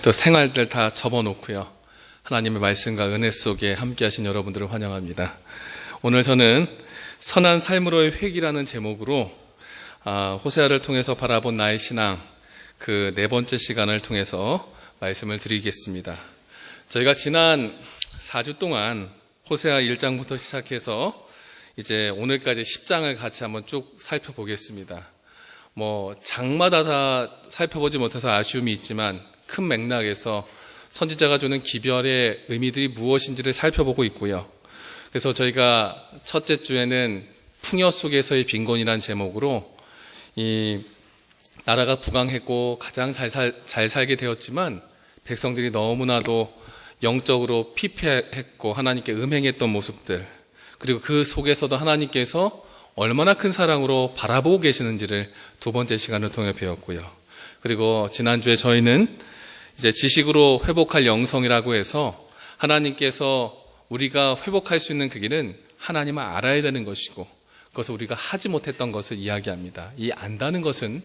또 생활들 다 접어놓고요. 하나님의 말씀과 은혜 속에 함께 하신 여러분들을 환영합니다. 오늘 저는 선한 삶으로의 회귀라는 제목으로 호세아를 통해서 바라본 나의 신앙, 그 네 번째 시간을 통해서 말씀을 드리겠습니다. 저희가 지난 4주 동안 호세아 1장부터 시작해서 이제 오늘까지 10장을 같이 한번 쭉 살펴보겠습니다. 장마다 다 살펴보지 못해서 아쉬움이 있지만 큰 맥락에서 선지자가 주는 기별의 의미들이 무엇인지를 살펴보고 있고요. 그래서 저희가 첫째 주에는 풍요 속에서의 빈곤이라는 제목으로 이 나라가 부강했고 가장 잘 살게 되었지만 백성들이 너무나도 영적으로 피폐했고 하나님께 음행했던 모습들, 그리고 그 속에서도 하나님께서 얼마나 큰 사랑으로 바라보고 계시는지를 두 번째 시간을 통해 배웠고요. 그리고 지난주에 저희는 이제 지식으로 회복할 영성이라고 해서 하나님께서 우리가 회복할 수 있는 그 길은 하나님을 알아야 되는 것이고, 그것을 우리가 하지 못했던 것을 이야기합니다. 이 안다는 것은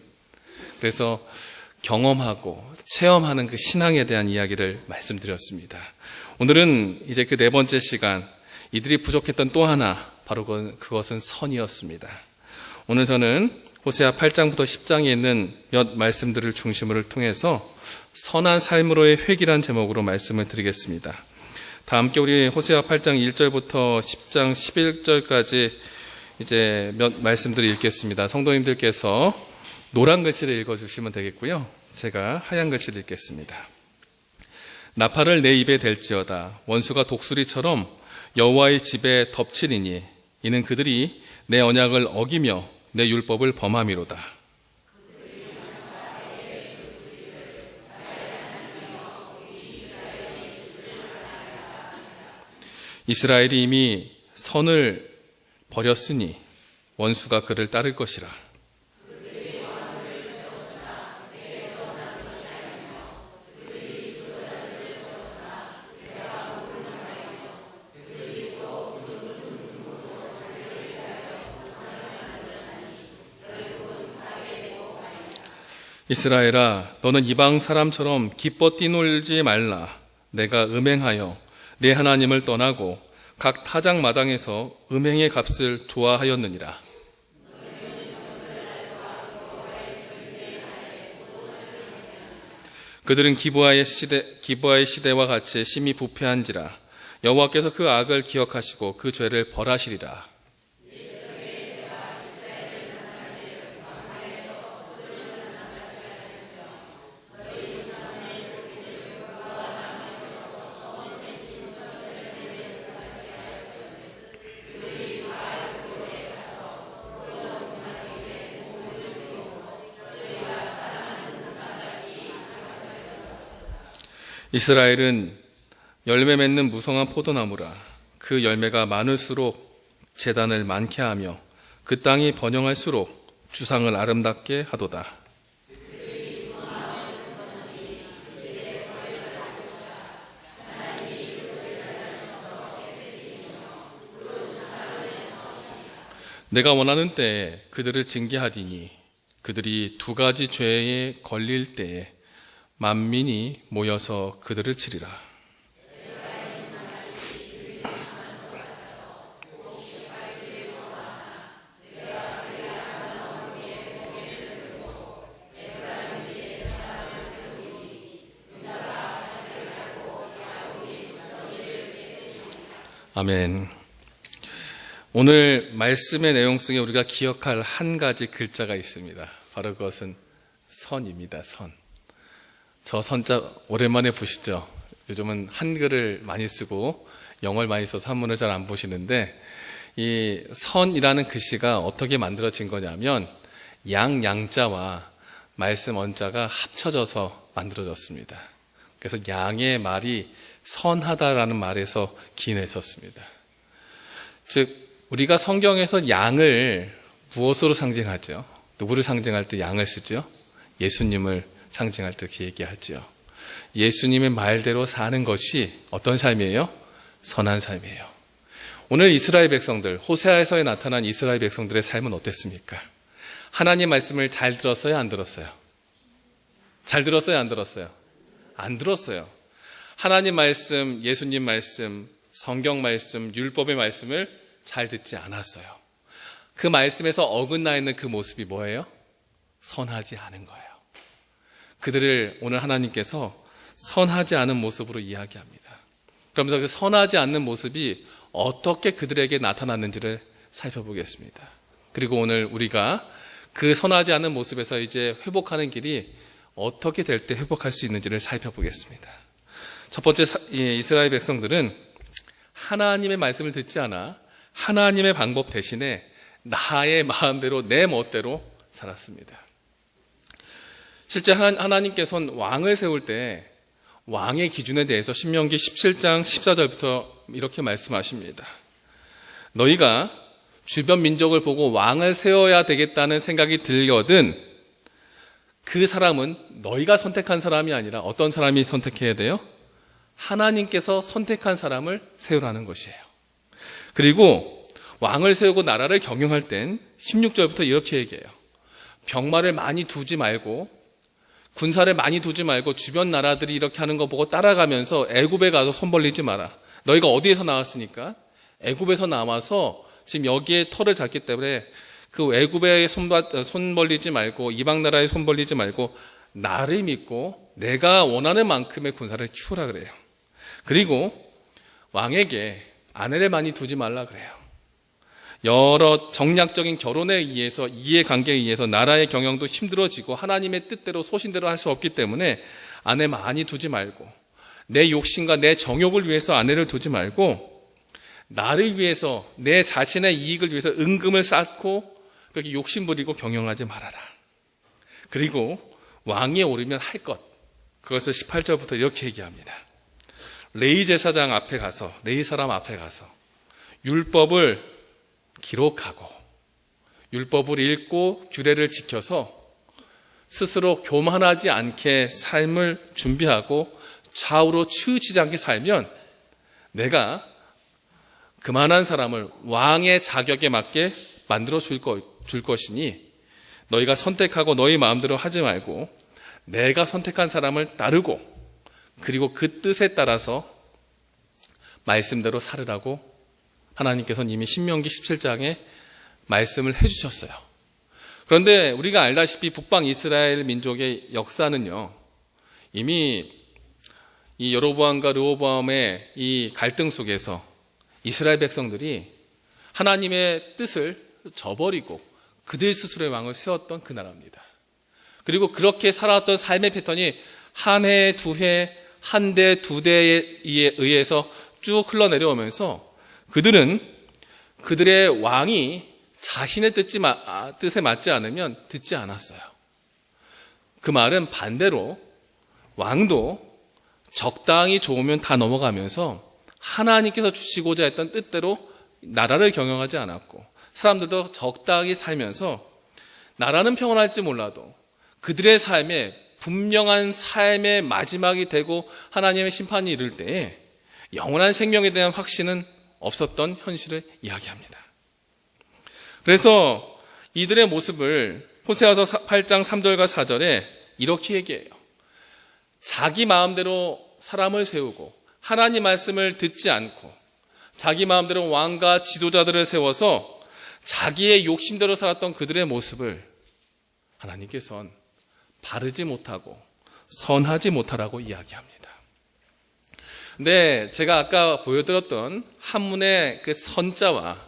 그래서 경험하고 체험하는 그 신앙에 대한 이야기를 말씀드렸습니다. 오늘은 이제 그 네 번째 시간, 이들이 부족했던 또 하나, 바로 그것은 선이었습니다. 오늘 저는 호세아 8장부터 10장에 있는 몇 말씀들을 중심으로 통해서 선한 삶으로의 회귀란 제목으로 말씀을 드리겠습니다. 다 함께 우리 호세아 8장 1절부터 10장 11절까지 이제 몇 말씀들을 읽겠습니다. 성도님들께서 노란 글씨를 읽어주시면 되겠고요. 제가 하얀 글씨를 읽겠습니다. 나팔을 내 입에 댈지어다. 원수가 독수리처럼 여호와의 집에 덮치리니 이는 그들이 내 언약을 어기며 내 율법을 범함이로다. 이스라엘이 이미 선을 버렸으니 원수가 그를 따를 것이라. 이스라엘아, 너는 이방 사람처럼 기뻐 뛰놀지 말라. 내가 음행하여 내 하나님을 떠나고 각 타작 마당에서 음행의 값을 좋아하였느니라. 그들은 기브아의 시대와 같이 심히 부패한지라. 여호와께서 그 악을 기억하시고 그 죄를 벌하시리라. 이스라엘은 열매 맺는 무성한 포도나무라. 그 열매가 많을수록 제단을 많게 하며 그 땅이 번영할수록 주상을 아름답게 하도다. 내가 원하는 때에 그들을 징계하리니 그들이 두 가지 죄에 걸릴 때에 만민이 모여서 그들을 치리라. 아멘. 오늘 말씀의 내용 속에 우리가 기억할 한 가지 글자가 있습니다. 바로 그것은 선입니다. 선. 저 선자 오랜만에 보시죠? 요즘은 한글을 많이 쓰고 영어를 많이 써서 한문을 잘 안 보시는데, 이 선이라는 글씨가 어떻게 만들어진 거냐면 양자와 말씀 언자가 합쳐져서 만들어졌습니다. 그래서 양의 말이 선하다라는 말에서 기인했었습니다. 즉 우리가 성경에서 양을 무엇으로 상징하죠? 누구를 상징할 때 양을 쓰죠? 예수님을 상징할 때 그렇게 얘기하죠. 예수님의 말대로 사는 것이 어떤 삶이에요? 선한 삶이에요. 오늘 이스라엘 백성들, 호세아에서 나타난 이스라엘 백성들의 삶은 어땠습니까? 하나님 말씀을 잘 들었어요? 안 들었어요? 잘 들었어요? 안 들었어요? 안 들었어요. 하나님 말씀, 예수님 말씀, 성경 말씀, 율법의 말씀을 잘 듣지 않았어요. 그 말씀에서 어긋나 있는 그 모습이 뭐예요? 선하지 않은 거예요. 그들을 오늘 하나님께서 선하지 않은 모습으로 이야기합니다. 그러면서 그 선하지 않는 모습이 어떻게 그들에게 나타났는지를 살펴보겠습니다. 그리고 오늘 우리가 그 선하지 않은 모습에서 이제 회복하는 길이 어떻게 될 때 회복할 수 있는지를 살펴보겠습니다. 첫 번째, 이스라엘 백성들은 하나님의 말씀을 듣지 않아 하나님의 방법 대신에 나의 마음대로 내 멋대로 살았습니다. 실제 하나님께서는 왕을 세울 때 왕의 기준에 대해서 신명기 17장 14절부터 이렇게 말씀하십니다. 너희가 주변 민족을 보고 왕을 세워야 되겠다는 생각이 들거든 그 사람은 너희가 선택한 사람이 아니라 어떤 사람이 선택해야 돼요? 하나님께서 선택한 사람을 세우라는 것이에요. 그리고 왕을 세우고 나라를 경영할 땐 16절부터 이렇게 얘기해요. 병마를 많이 두지 말고 군사를 많이 두지 말고 주변 나라들이 이렇게 하는 거 보고 따라가면서 애굽에 가서 손 벌리지 마라. 너희가 어디에서 나왔으니까? 애굽에서 나와서 지금 여기에 터를 잤기 때문에 그 애굽에 손 벌리지 말고 이방 나라에 손 벌리지 말고 나를 믿고 내가 원하는 만큼의 군사를 키우라 그래요. 그리고 왕에게 아내를 많이 두지 말라 그래요. 여러 정략적인 결혼에 의해서 이해관계에 의해서 나라의 경영도 힘들어지고 하나님의 뜻대로 소신대로 할 수 없기 때문에 아내 많이 두지 말고 내 욕심과 내 정욕을 위해서 아내를 두지 말고 나를 위해서 내 자신의 이익을 위해서 은금을 쌓고 그렇게 욕심부리고 경영하지 말아라. 그리고 왕위에 오르면 할 것, 그것을 18절부터 이렇게 얘기합니다. 레위 제사장 앞에 가서, 레위 사람 앞에 가서 율법을 기록하고 율법을 읽고 규례를 지켜서 스스로 교만하지 않게 삶을 준비하고 좌우로 치우치지 않게 살면 내가 그만한 사람을 왕의 자격에 맞게 만들어 줄 것이니 너희가 선택하고 너희 마음대로 하지 말고 내가 선택한 사람을 따르고 그리고 그 뜻에 따라서 말씀대로 살으라고 하나님께서는 이미 신명기 17장에 말씀을 해주셨어요. 그런데 우리가 알다시피 북방 이스라엘 민족의 역사는요, 이미 이 여로보암과 르호보암의 이 갈등 속에서 이스라엘 백성들이 하나님의 뜻을 저버리고 그들 스스로의 왕을 세웠던 그 나라입니다. 그리고 그렇게 살아왔던 삶의 패턴이 한 해, 두 해, 한 대, 두 대에 의해서 쭉 흘러내려오면서 그들은 그들의 왕이 자신의 뜻에 맞지 않으면 듣지 않았어요. 그 말은 반대로 왕도 적당히 좋으면 다 넘어가면서 하나님께서 주시고자 했던 뜻대로 나라를 경영하지 않았고 사람들도 적당히 살면서 나라는 평온할지 몰라도 그들의 삶에 분명한 삶의 마지막이 되고 하나님의 심판이 이를 때에 영원한 생명에 대한 확신은 없었던 현실을 이야기합니다. 그래서 이들의 모습을 호세아서 8장 3절과 4절에 이렇게 얘기해요. 자기 마음대로 사람을 세우고 하나님 말씀을 듣지 않고 자기 마음대로 왕과 지도자들을 세워서 자기의 욕심대로 살았던 그들의 모습을 하나님께서는 바르지 못하고 선하지 못하라고 이야기합니다. 근데 제가 아까 보여드렸던 한문의 그 선자와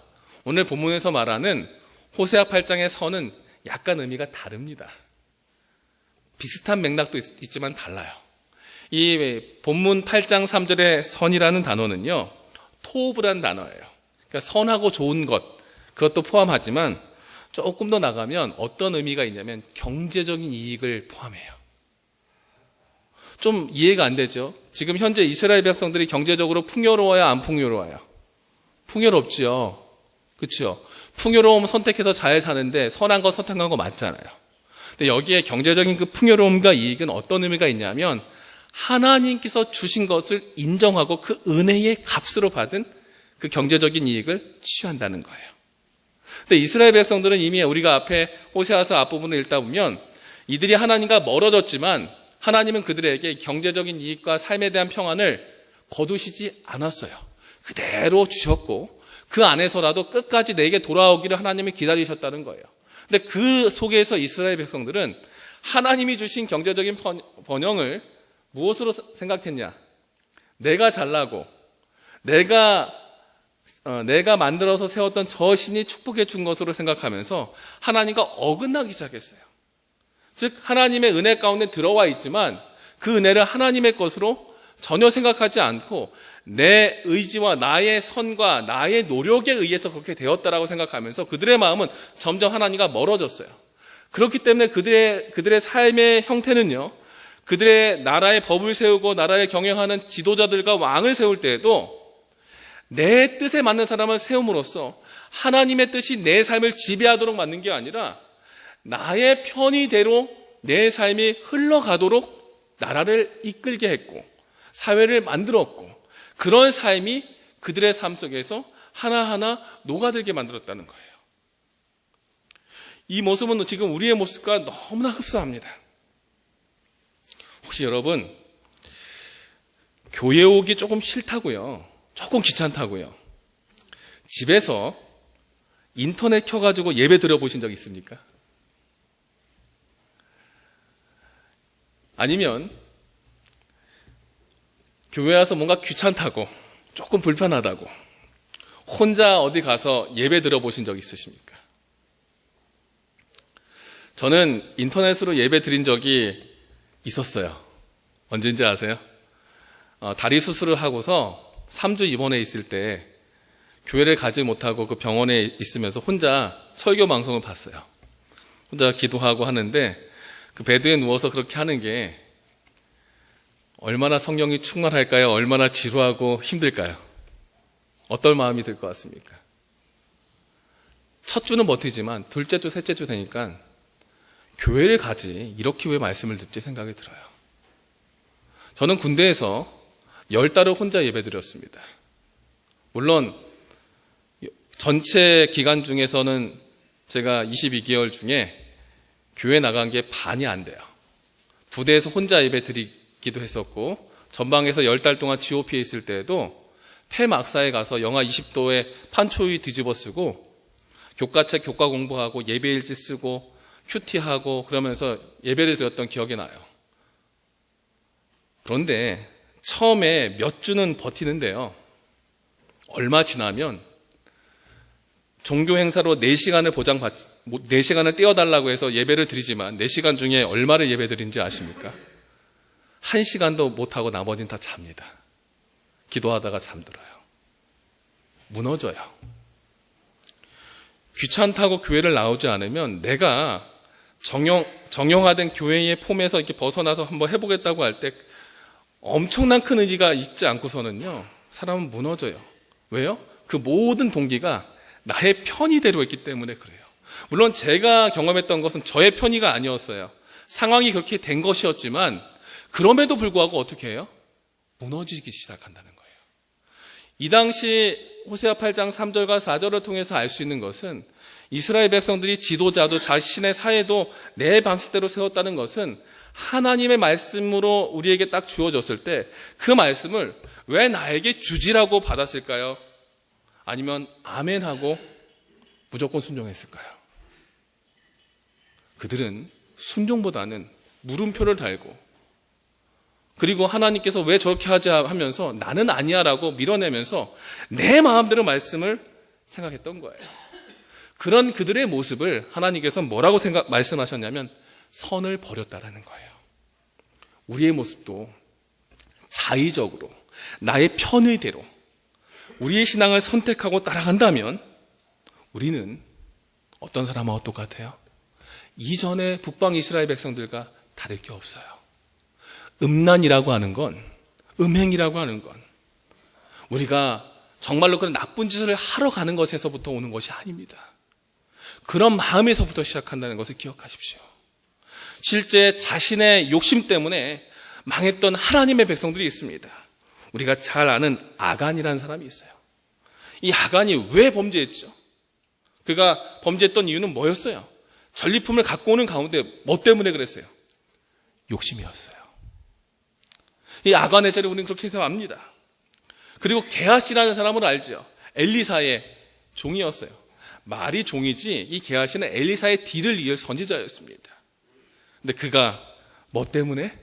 오늘 본문에서 말하는 호세아 8장의 선은 약간 의미가 다릅니다. 비슷한 맥락도 있지만 달라요. 이 본문 8장 3절의 선이라는 단어는요, 토브란 단어예요. 그러니까 선하고 좋은 것, 그것도 포함하지만 조금 더 나가면 어떤 의미가 있냐면 경제적인 이익을 포함해요. 좀 이해가 안 되죠? 지금 현재 이스라엘 백성들이 경제적으로 풍요로워야 안 풍요로워요? 풍요롭지요. 그렇죠? 풍요로움 선택해서 잘 사는데 선한 거 선택한 거 맞잖아요. 근데 여기에 경제적인 그 풍요로움과 이익은 어떤 의미가 있냐면 하나님께서 주신 것을 인정하고 그 은혜의 값으로 받은 그 경제적인 이익을 취한다는 거예요. 근데 이스라엘 백성들은 이미 우리가 앞에 호세아서 앞부분을 읽다 보면 이들이 하나님과 멀어졌지만 하나님은 그들에게 경제적인 이익과 삶에 대한 평안을 거두시지 않았어요. 그대로 주셨고 그 안에서라도 끝까지 내게 돌아오기를 하나님이 기다리셨다는 거예요. 근데 그 속에서 이스라엘 백성들은 하나님이 주신 경제적인 번영을 무엇으로 생각했냐? 내가 잘나고 내가 만들어서 세웠던 저 신이 축복해 준 것으로 생각하면서 하나님과 어긋나기 시작했어요. 즉 하나님의 은혜 가운데 들어와 있지만 그 은혜를 하나님의 것으로 전혀 생각하지 않고 내 의지와 나의 선과 나의 노력에 의해서 그렇게 되었다라고 생각하면서 그들의 마음은 점점 하나님과 멀어졌어요. 그렇기 때문에 그들의 삶의 형태는요, 그들의 나라의 법을 세우고 나라에 경영하는 지도자들과 왕을 세울 때에도 내 뜻에 맞는 사람을 세움으로써 하나님의 뜻이 내 삶을 지배하도록 만든 게 아니라 나의 편의대로 내 삶이 흘러가도록 나라를 이끌게 했고 사회를 만들었고 그런 삶이 그들의 삶 속에서 하나하나 녹아들게 만들었다는 거예요. 이 모습은 지금 우리의 모습과 너무나 흡사합니다. 혹시 여러분 교회 오기 조금 싫다고요? 조금 귀찮다고요? 집에서 인터넷 켜가지고 예배 드려보신 적 있습니까? 아니면 교회 와서 뭔가 귀찮다고 조금 불편하다고 혼자 어디 가서 예배 드려보신 적 있으십니까? 저는 인터넷으로 예배 드린 적이 있었어요. 언제인지 아세요? 다리 수술을 하고서 3주 입원해 있을 때 교회를 가지 못하고 그 병원에 있으면서 혼자 설교 방송을 봤어요. 혼자 기도하고 하는데 그 베드에 누워서 그렇게 하는 게 얼마나 성령이 충만할까요? 얼마나 지루하고 힘들까요? 어떨 마음이 들 것 같습니까? 첫 주는 버티지만 둘째 주, 셋째 주 되니까 교회를 가지 이렇게 왜 말씀을 듣지 생각이 들어요. 저는 군대에서 10달을 혼자 예배드렸습니다. 물론 전체 기간 중에서는 제가 22개월 중에 교회 나간 게 반이 안 돼요. 부대에서 혼자 예배 드리기도 했었고 전방에서 10달 동안 GOP에 있을 때에도 폐막사에 가서 영하 20도에 판초위 뒤집어 쓰고 교과책 교과 공부하고 예배일지 쓰고 큐티하고 그러면서 예배를 드렸던 기억이 나요. 그런데 처음에 몇 주는 버티는데요. 얼마 지나면 종교 행사로 4시간을 떼어달라고 해서 예배를 드리지만 4시간 중에 얼마를 예배 드린지 아십니까? 1시간도 못하고 나머지는 다 잡니다. 기도하다가 잠들어요. 무너져요. 귀찮다고 교회를 나오지 않으면 내가 정형화된 교회의 폼에서 이렇게 벗어나서 한번 해보겠다고 할 때 엄청난 큰 의지가 있지 않고서는요, 사람은 무너져요. 왜요? 그 모든 동기가 나의 편의대로 했기 때문에 그래요. 물론 제가 경험했던 것은 저의 편의가 아니었어요. 상황이 그렇게 된 것이었지만 그럼에도 불구하고 어떻게 해요? 무너지기 시작한다는 거예요. 이 당시 호세아 8장 3절과 4절을 통해서 알 수 있는 것은 이스라엘 백성들이 지도자도 자신의 사회도 내 방식대로 세웠다는 것은 하나님의 말씀으로 우리에게 딱 주어졌을 때 그 말씀을 왜 나에게 주지라고 받았을까요? 아니면 아멘하고 무조건 순종했을까요? 그들은 순종보다는 물음표를 달고 그리고 하나님께서 왜 저렇게 하자 하면서 나는 아니야 라고 밀어내면서 내 마음대로 말씀을 생각했던 거예요. 그런 그들의 모습을 하나님께서 뭐라고 말씀하셨냐면 선을 버렸다라는 거예요. 우리의 모습도 자의적으로 나의 편의대로 우리의 신앙을 선택하고 따라간다면 우리는 어떤 사람하고 똑같아요? 이전에 북방 이스라엘 백성들과 다를 게 없어요. 음란이라고 하는 건, 음행이라고 하는 건 우리가 정말로 그런 나쁜 짓을 하러 가는 것에서부터 오는 것이 아닙니다. 그런 마음에서부터 시작한다는 것을 기억하십시오. 실제 자신의 욕심 때문에 망했던 하나님의 백성들이 있습니다. 우리가 잘 아는 아간이라는 사람이 있어요. 이 아간이 왜 범죄했죠? 그가 범죄했던 이유는 뭐였어요? 전리품을 갖고 오는 가운데 뭐 때문에 그랬어요? 욕심이었어요. 이 아가네젤을 우리는 그렇게 해서 압니다. 그리고 게하시라는 사람을 알죠. 엘리사의 종이었어요. 말이 종이지 이 게하시는 엘리사의 뒤를 이을 선지자였습니다. 근데 그가 뭐 때문에?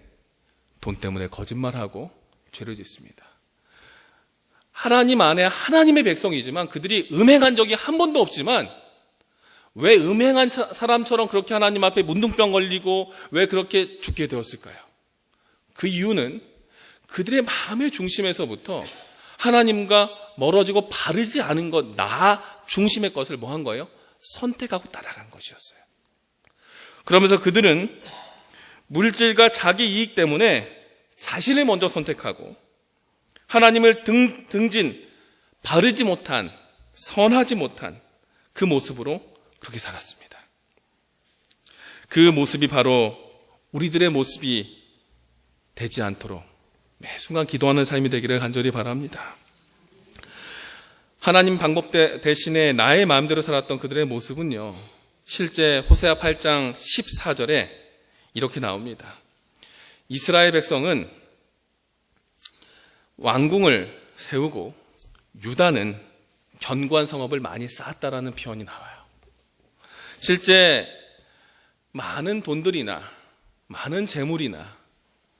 돈 때문에 거짓말하고 죄를 짓습니다. 하나님 안에 하나님의 백성이지만 그들이 음행한 적이 한 번도 없지만 왜 음행한 사람처럼 그렇게 하나님 앞에 문둥병 걸리고 왜 그렇게 죽게 되었을까요? 그 이유는 그들의 마음의 중심에서부터 하나님과 멀어지고 바르지 않은 것, 나 중심의 것을 뭐 한 거예요? 선택하고 따라간 것이었어요. 그러면서 그들은 물질과 자기 이익 때문에 자신을 먼저 선택하고 하나님을 등진, 바르지 못한, 선하지 못한 그 모습으로 그렇게 살았습니다. 그 모습이 바로 우리들의 모습이 되지 않도록 매 순간 기도하는 삶이 되기를 간절히 바랍니다. 하나님 방법 대신에 나의 마음대로 살았던 그들의 모습은요, 실제 호세아 8장 14절에 이렇게 나옵니다. 이스라엘 백성은 왕궁을 세우고 유다는 견고한 성읍을 많이 쌓았다라는 표현이 나와요. 실제 많은 돈들이나 많은 재물이나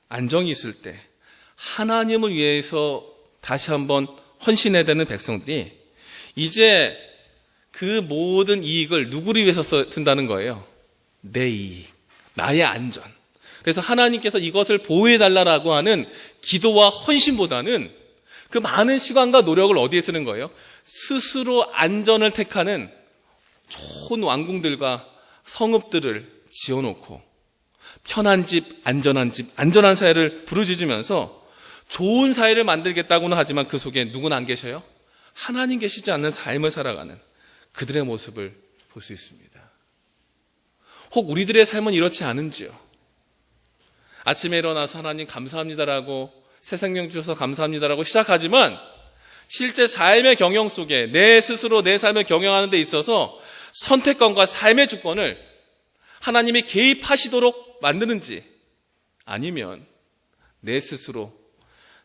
안정이 있을 때 하나님을 위해서 다시 한번 헌신해야 되는 백성들이 이제 그 모든 이익을 누구를 위해서 쓴다는 거예요? 내 이익, 나의 안전. 그래서 하나님께서 이것을 보호해달라고 하는 기도와 헌신보다는 그 많은 시간과 노력을 어디에 쓰는 거예요? 스스로 안전을 택하는 좋은 왕궁들과 성읍들을 지어놓고 편한 집, 안전한 사회를 부르짖으면서 좋은 사회를 만들겠다고는 하지만 그 속에 누구는 안 계셔요? 하나님 계시지 않는 삶을 살아가는 그들의 모습을 볼 수 있습니다. 혹 우리들의 삶은 이렇지 않은지요? 아침에 일어나서 하나님 감사합니다라고 새 생명 주셔서 감사합니다라고 시작하지만 실제 삶의 경영 속에 내 스스로 내 삶을 경영하는 데 있어서 선택권과 삶의 주권을 하나님이 개입하시도록 만드는지 아니면 내 스스로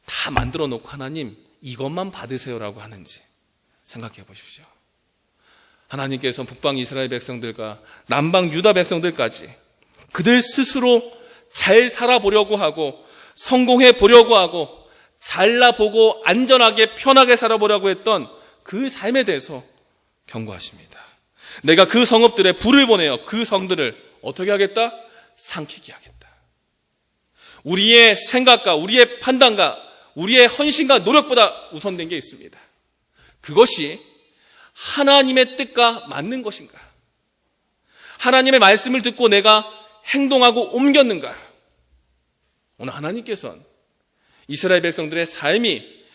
다 만들어 놓고 하나님 이것만 받으세요라고 하는지 생각해 보십시오. 하나님께서 북방 이스라엘 백성들과 남방 유다 백성들까지 그들 스스로 잘 살아보려고 하고 성공해 보려고 하고 잘나보고 안전하게 편하게 살아보려고 했던 그 삶에 대해서 경고하십니다. 내가 그 성읍들에 불을 보내어 그 성들을 어떻게 하겠다? 삼키게 하겠다. 우리의 생각과 우리의 판단과 우리의 헌신과 노력보다 우선된 게 있습니다. 그것이 하나님의 뜻과 맞는 것인가? 하나님의 말씀을 듣고 내가 행동하고 옮겼는가? 오늘 하나님께서는 이스라엘 백성들의 삶이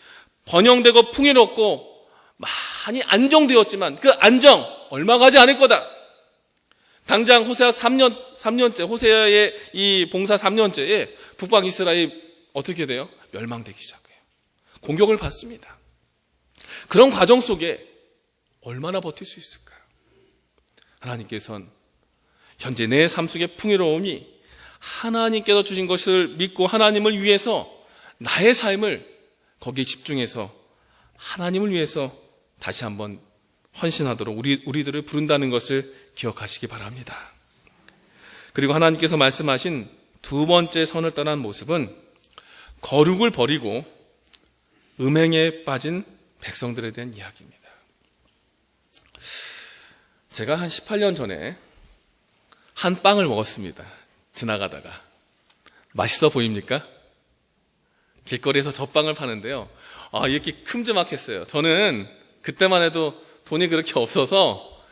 번영되고 풍요롭고 많이 안정되었지만 그 안정 얼마 가지 않을 거다. 당장 호세아 3년째 호세아의 이 봉사 3년째에 북방 이스라엘이 어떻게 돼요? 멸망되기 시작해요. 공격을 받습니다. 그런 과정 속에 얼마나 버틸 수 있을까요? 하나님께서는 현재 내 삶 속의 풍요로움이 하나님께서 주신 것을 믿고 하나님을 위해서 나의 삶을 거기에 집중해서 하나님을 위해서 다시 한번 헌신하도록 우리들을 부른다는 것을 기억하시기 바랍니다. 그리고 하나님께서 말씀하신 두 번째 선을 떠난 모습은 거룩을 버리고 음행에 빠진 백성들에 대한 이야기입니다. 제가 한 18년 전에 한 빵을 먹었습니다. 지나가다가. 맛있어 보입니까? 길거리에서 젖빵을 파는데요. 이렇게 큼지막했어요. 저는 그때만 해도 돈이 그렇게 없어서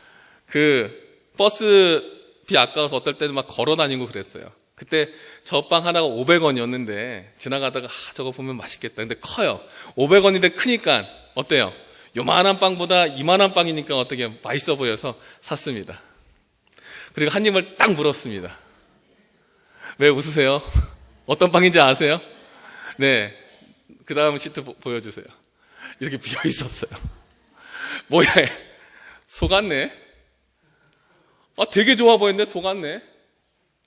그 버스비 아까워서 어떨 때는 막 걸어 다니고 그랬어요. 그때 젖빵 하나가 500원이었는데 지나가다가 저거 보면 맛있겠다. 근데 커요. 500원인데 크니까 어때요? 요만한 빵보다 이만한 빵이니까 어떻게 맛있어 보여서 샀습니다. 그리고 한 입을 딱 물었습니다. 왜 웃으세요? 어떤 빵인지 아세요? 네. 그 다음 시트 보여주세요. 이렇게 비어 있었어요. 뭐야, 속았네? 되게 좋아 보였는데 속았네?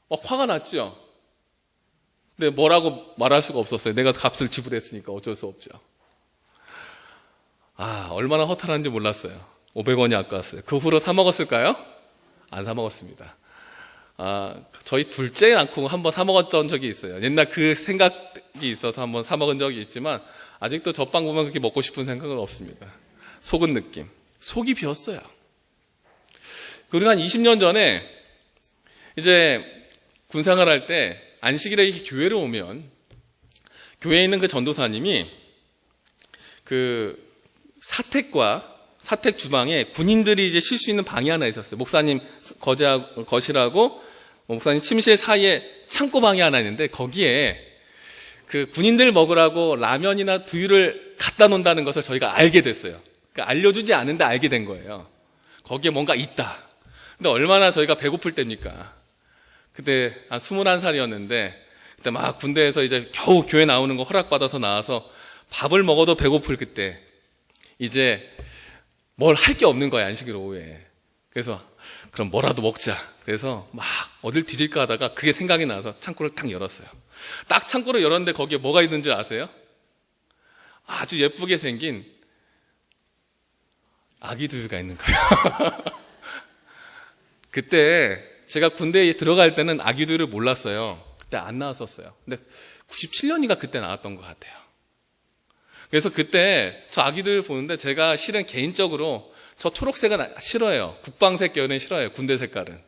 화가 났죠? 근데 뭐라고 말할 수가 없었어요. 내가 값을 지불했으니까 어쩔 수 없죠. 얼마나 허탈한지 몰랐어요. 500원이 아까웠어요. 그 후로 사 먹었을까요? 안 사 먹었습니다. 저희 둘째 낳고 한번 사 먹었던 적이 있어요. 옛날 그 생각이 있어서 한번 사 먹은 적이 있지만 아직도 젖빵 보면 그렇게 먹고 싶은 생각은 없습니다. 속은 느낌. 속이 비었어요. 그리고 한 20년 전에 이제 군생활 할 때 안식일에 교회를 오면 교회에 있는 그 전도사님이 그 사택 주방에 군인들이 이제 쉴 수 있는 방이 하나 있었어요. 목사님 거실하고 목사님 침실 사이에 창고방이 하나 있는데 거기에 그 군인들 먹으라고 라면이나 두유를 갖다 놓는다는 것을 저희가 알게 됐어요. 그러니까 알려주지 않은데 알게 된 거예요. 거기에 뭔가 있다. 근데 얼마나 저희가 배고플 때입니까? 그때 한 21살이었는데 그때 막 군대에서 이제 겨우 교회 나오는 거 허락받아서 나와서 밥을 먹어도 배고플 그때 이제 뭘 할 게 없는 거야, 안식일 오후에. 그래서 그럼 뭐라도 먹자. 그래서 막 어딜 뒤질까 하다가 그게 생각이 나서 창고를 딱 열었어요. 딱 창고를 열었는데 거기에 뭐가 있는지 아세요? 아주 예쁘게 생긴 아기 두유가 있는 거예요. 그때 제가 군대에 들어갈 때는 아기 두유를 몰랐어요. 그때 안 나왔었어요. 근데 97년인가 그때 나왔던 것 같아요. 그래서 그때 저 아기들 보는데 제가 실은 개인적으로 저 초록색은 싫어해요. 국방색 계열은 싫어해요. 군대 색깔은.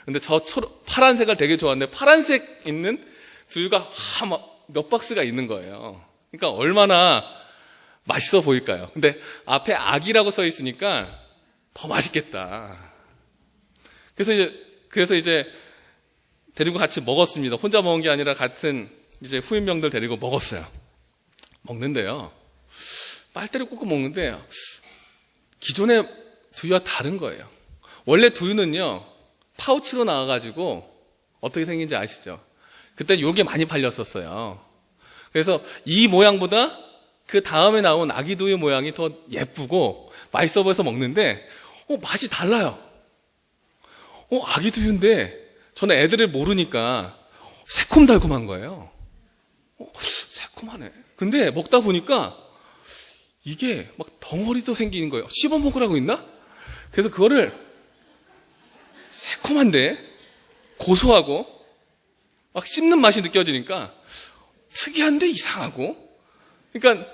근데 저 파란색을 되게 좋아하는데 파란색 있는 두유가 몇 박스가 있는 거예요. 그러니까 얼마나 맛있어 보일까요? 근데 앞에 아기라고 써 있으니까 더 맛있겠다. 그래서 이제 데리고 같이 먹었습니다. 혼자 먹은 게 아니라 같은 이제 후임병들 데리고 먹었어요. 먹는데요. 빨대를 꽂고 먹는데 기존의 두유와 다른 거예요. 원래 두유는요 파우치로 나와가지고 어떻게 생긴지 아시죠? 그때 요게 많이 팔렸었어요. 그래서 이 모양보다 그 다음에 나온 아기 두유 모양이 더 예쁘고 맛있어 보여서 먹는데 맛이 달라요. 아기 두유인데 저는 애들을 모르니까 새콤달콤한 거예요. 새콤하네. 근데 먹다 보니까 이게 막 덩어리도 생기는 거예요. 씹어 먹으라고 있나? 그래서 그거를 새콤한데 고소하고 막 씹는 맛이 느껴지니까 특이한데 이상하고 그러니까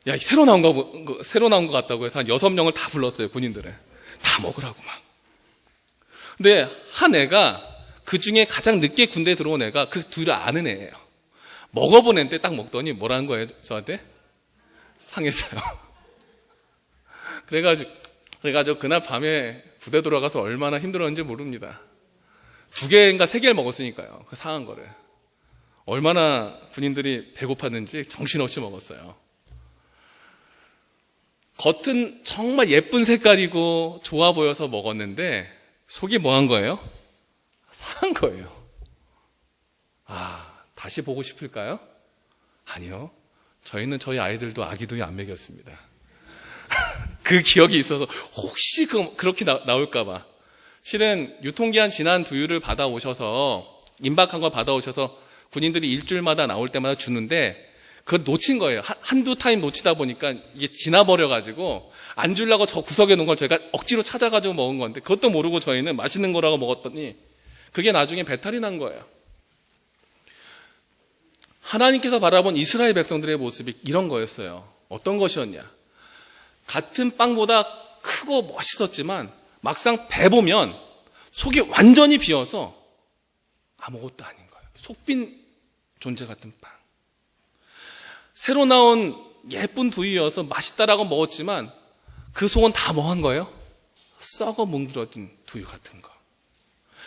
야 새로 나온 거 같다고 해서 한 6명을 다 불렀어요. 군인들을 다 먹으라고 막. 근데 한 애가 그 중에 가장 늦게 군대에 들어온 애가 그 둘을 아는 애예요. 먹어본 애인데 딱 먹더니 뭐라는 거예요 저한테? 상했어요. 그래가지고 그날 밤에 부대 돌아가서 얼마나 힘들었는지 모릅니다. 2개인가 3개를 먹었으니까요. 그 상한 거를. 얼마나 군인들이 배고팠는지 정신없이 먹었어요. 겉은 정말 예쁜 색깔이고 좋아 보여서 먹었는데 속이 뭐 한 거예요? 상한 거예요. 다시 보고 싶을까요? 아니요. 저희는 저희 아이들도 아기 두유 안 먹였습니다. 그 기억이 있어서 혹시 그렇게 나올까봐. 실은 유통기한 지난 두유를 받아오셔서 임박한 거 받아오셔서 군인들이 일주일마다 나올 때마다 주는데 그걸 놓친 거예요. 한두 타임 놓치다 보니까 이게 지나버려가지고 안 주려고 저 구석에 놓은 걸 저희가 억지로 찾아가지고 먹은 건데 그것도 모르고 저희는 맛있는 거라고 먹었더니 그게 나중에 배탈이 난 거예요. 하나님께서 바라본 이스라엘 백성들의 모습이 이런 거였어요. 어떤 것이었냐? 같은 빵보다 크고 멋있었지만 막상 배보면 속이 완전히 비어서 아무것도 아닌 거예요. 속빈 존재 같은 빵. 새로 나온 예쁜 두유여서 맛있다라고 먹었지만 그 속은 다 뭐 한 거예요? 썩어 뭉그러진 두유 같은 거.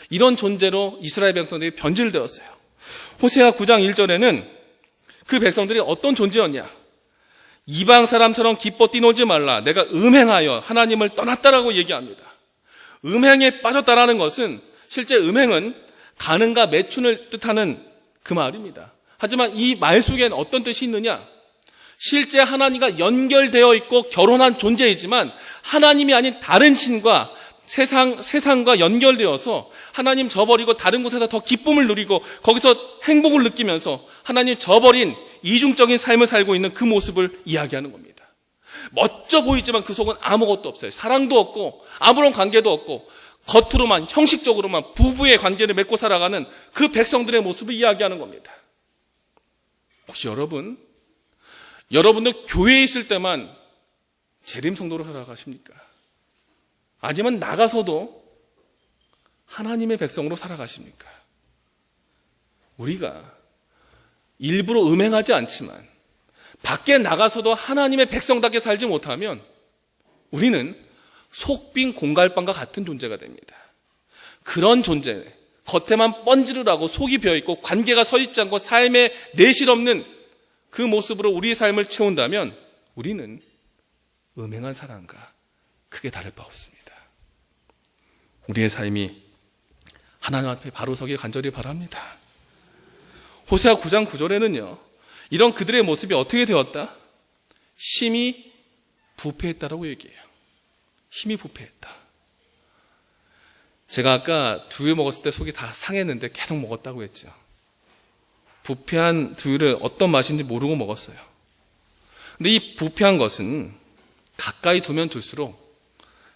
이런 존재로 이스라엘 백성들이 변질되었어요. 호세아 9장 1절에는 그 백성들이 어떤 존재였냐? 이방 사람처럼 기뻐 뛰놀지 말라. 내가 음행하여 하나님을 떠났다라고 얘기합니다. 음행에 빠졌다라는 것은 실제 음행은 가늠과 매춘을 뜻하는 그 말입니다. 하지만 이 말 속에는 어떤 뜻이 있느냐? 실제 하나님과 연결되어 있고 결혼한 존재이지만 하나님이 아닌 다른 신과 세상과 연결되어서 하나님 저버리고 다른 곳에서 더 기쁨을 누리고 거기서 행복을 느끼면서 하나님 저버린 이중적인 삶을 살고 있는 그 모습을 이야기하는 겁니다. 멋져 보이지만 그 속은 아무것도 없어요. 사랑도 없고 아무런 관계도 없고 겉으로만 형식적으로만 부부의 관계를 맺고 살아가는 그 백성들의 모습을 이야기하는 겁니다. 혹시 여러분들 교회에 있을 때만 재림 성도로 살아가십니까? 아니면 나가서도 하나님의 백성으로 살아가십니까? 우리가 일부러 음행하지 않지만 밖에 나가서도 하나님의 백성답게 살지 못하면 우리는 속빈 공갈빵과 같은 존재가 됩니다. 그런 존재, 겉에만 번지르르하고 속이 비어있고 관계가 서있지 않고 삶에 내실 없는 그 모습으로 우리의 삶을 채운다면 우리는 음행한 사람과 크게 다를 바 없습니다. 우리의 삶이 하나님 앞에 바로 서기 간절히 바랍니다. 호세아 9장 9절에는요, 이런 그들의 모습이 어떻게 되었다? 심히 부패했다라고 얘기해요. 힘이 부패했다. 제가 아까 두유 먹었을 때 속이 다 상했는데 계속 먹었다고 했죠. 부패한 두유를 어떤 맛인지 모르고 먹었어요. 근데 이 부패한 것은 가까이 두면 둘수록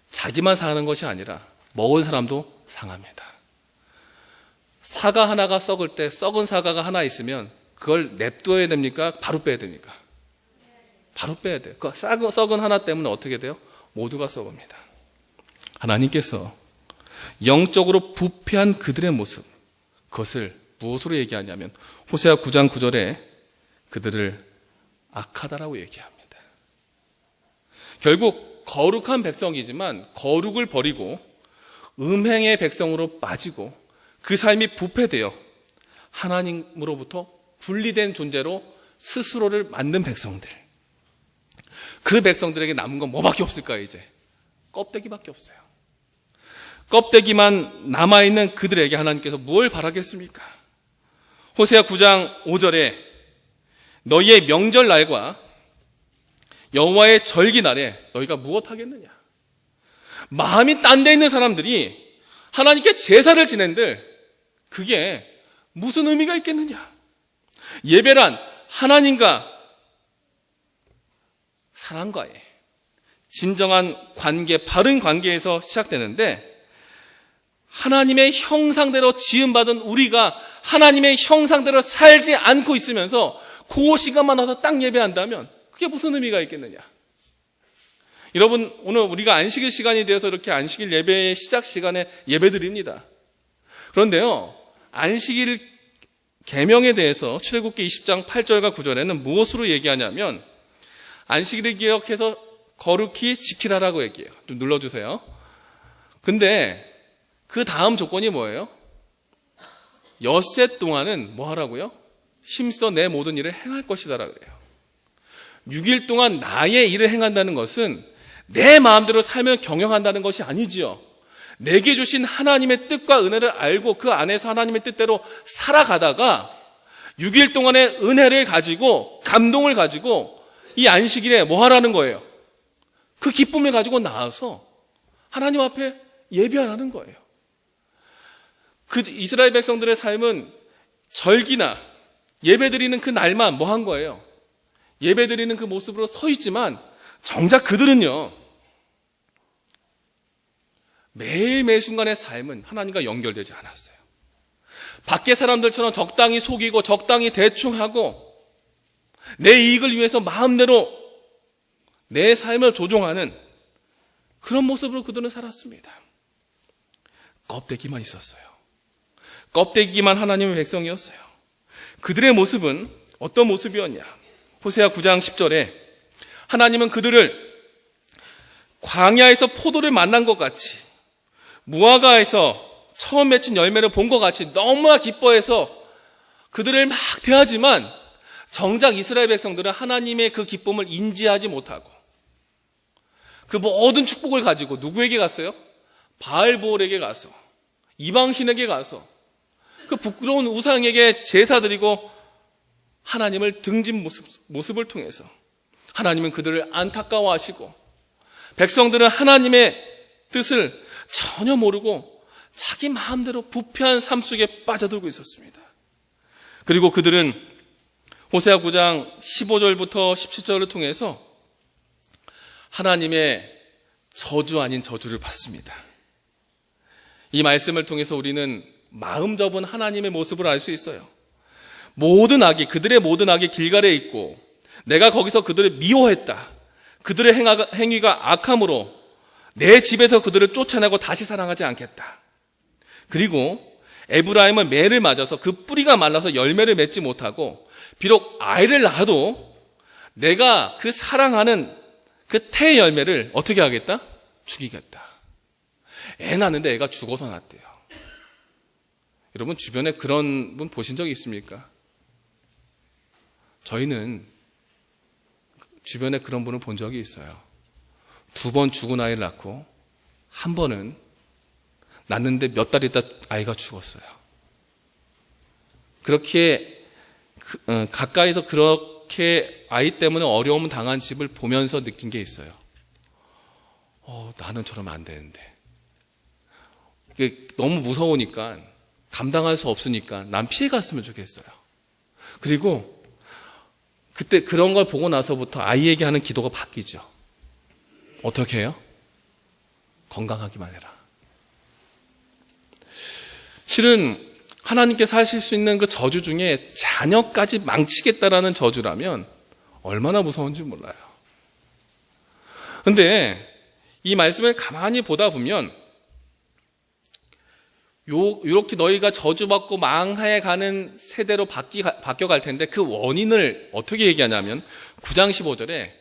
자기만 상하는 것이 아니라 먹은 사람도 상합니다. 사과 하나가 썩을 때 썩은 사과가 하나 있으면 그걸 냅둬야 됩니까? 바로 빼야 됩니까? 바로 빼야 돼요. 그 썩은 하나 때문에 어떻게 돼요? 모두가 썩습니다. 하나님께서 영적으로 부패한 그들의 모습, 그것을 무엇으로 얘기하냐면 호세아 9장 9절에 그들을 악하다라고 얘기합니다. 결국 거룩한 백성이지만 거룩을 버리고 음행의 백성으로 빠지고 그 삶이 부패되어 하나님으로부터 분리된 존재로 스스로를 만든 백성들, 그 백성들에게 남은 건 뭐밖에 없을까요? 이제 껍데기밖에 없어요. 껍데기만 남아있는 그들에게 하나님께서 뭘 바라겠습니까? 호세아 9장 5절에 너희의 명절날과 여호와의 절기날에 너희가 무엇하겠느냐? 마음이 딴 데 있는 사람들이 하나님께 제사를 지낸들 그게 무슨 의미가 있겠느냐? 예배란 하나님과 사람과의 진정한 관계, 바른 관계에서 시작되는데 하나님의 형상대로 지음받은 우리가 하나님의 형상대로 살지 않고 있으면서 그 시간만 와서 딱 예배한다면 그게 무슨 의미가 있겠느냐? 여러분, 오늘 우리가 안식일 시간이 되어서 이렇게 안식일 예배의 시작 시간에 예배드립니다. 그런데요, 안식일 계명에 대해서 출애굽기 20장 8절과 9절에는 무엇으로 얘기하냐면 안식일을 기억해서 거룩히 지키라라고 얘기해요. 좀 눌러주세요. 근데 그 다음 조건이 뭐예요? 엿새 동안은 뭐 하라고요? 힘써 내 모든 일을 행할 것이다라 그래요. 6일 동안 나의 일을 행한다는 것은 내 마음대로 살며 경영한다는 것이 아니지요. 내게 주신 하나님의 뜻과 은혜를 알고 그 안에서 하나님의 뜻대로 살아가다가 6일 동안의 은혜를 가지고 감동을 가지고 이 안식일에 뭐 하라는 거예요? 그 기쁨을 가지고 나와서 하나님 앞에 예배하라는 거예요. 그 이스라엘 백성들의 삶은 절기나 예배드리는 그 날만 뭐 한 거예요? 예배드리는 그 모습으로 서 있지만 정작 그들은요, 매일매일 순간의 삶은 하나님과 연결되지 않았어요. 밖에 사람들처럼 적당히 속이고 적당히 대충하고 내 이익을 위해서 마음대로 내 삶을 조종하는 그런 모습으로 그들은 살았습니다. 껍데기만 있었어요. 껍데기만 하나님의 백성이었어요. 그들의 모습은 어떤 모습이었냐? 호세아 9장 10절에 하나님은 그들을 광야에서 포도를 만난 것 같이 무화과에서 처음 맺힌 열매를 본 것 같이 너무나 기뻐해서 그들을 막 대하지만 정작 이스라엘 백성들은 하나님의 그 기쁨을 인지하지 못하고 그 모든 축복을 가지고 누구에게 갔어요? 바알보올에게 가서 이방신에게 가서 그 부끄러운 우상에게 제사 드리고 하나님을 등진 모습을 통해서 하나님은 그들을 안타까워하시고 백성들은 하나님의 뜻을 전혀 모르고 자기 마음대로 부패한 삶 속에 빠져들고 있었습니다. 그리고 그들은 호세아 9장 15절부터 17절을 통해서 하나님의 저주 아닌 저주를 받습니다. 이 말씀을 통해서 우리는 마음 접은 하나님의 모습을 알 수 있어요. 그들의 모든 악이 길갈에 있고 내가 거기서 그들을 미워했다. 그들의 행위가 악함으로 내 집에서 그들을 쫓아내고 다시 사랑하지 않겠다. 그리고 에브라임은 매를 맞아서 그 뿌리가 말라서 열매를 맺지 못하고 비록 아이를 낳아도 내가 그 사랑하는 그 태의 열매를 어떻게 하겠다? 죽이겠다. 애 낳는데 애가 죽어서 낳대요. 여러분 주변에 그런 분 보신 적이 있습니까? 저희는 주변에 그런 분을 본 적이 있어요. 2번 죽은 아이를 낳고 한 번은 낳는데 몇 달 있다 아이가 죽었어요. 그렇게 가까이서 그렇게 아이 때문에 어려움을 당한 집을 보면서 느낀 게 있어요. 나는 저러면 안 되는데. 너무 무서우니까 감당할 수 없으니까 난 피해 갔으면 좋겠어요. 그리고 그때 그런 걸 보고 나서부터 아이에게 하는 기도가 바뀌죠. 어떻게 해요? 건강하기만 해라. 실은 하나님께서 하실 수 있는 그 저주 중에 자녀까지 망치겠다라는 저주라면 얼마나 무서운지 몰라요. 근데 이 말씀을 가만히 보다 보면 이렇게 너희가 저주받고 망해가는 세대로 바뀌어갈 텐데 그 원인을 어떻게 얘기하냐면 9장 15절에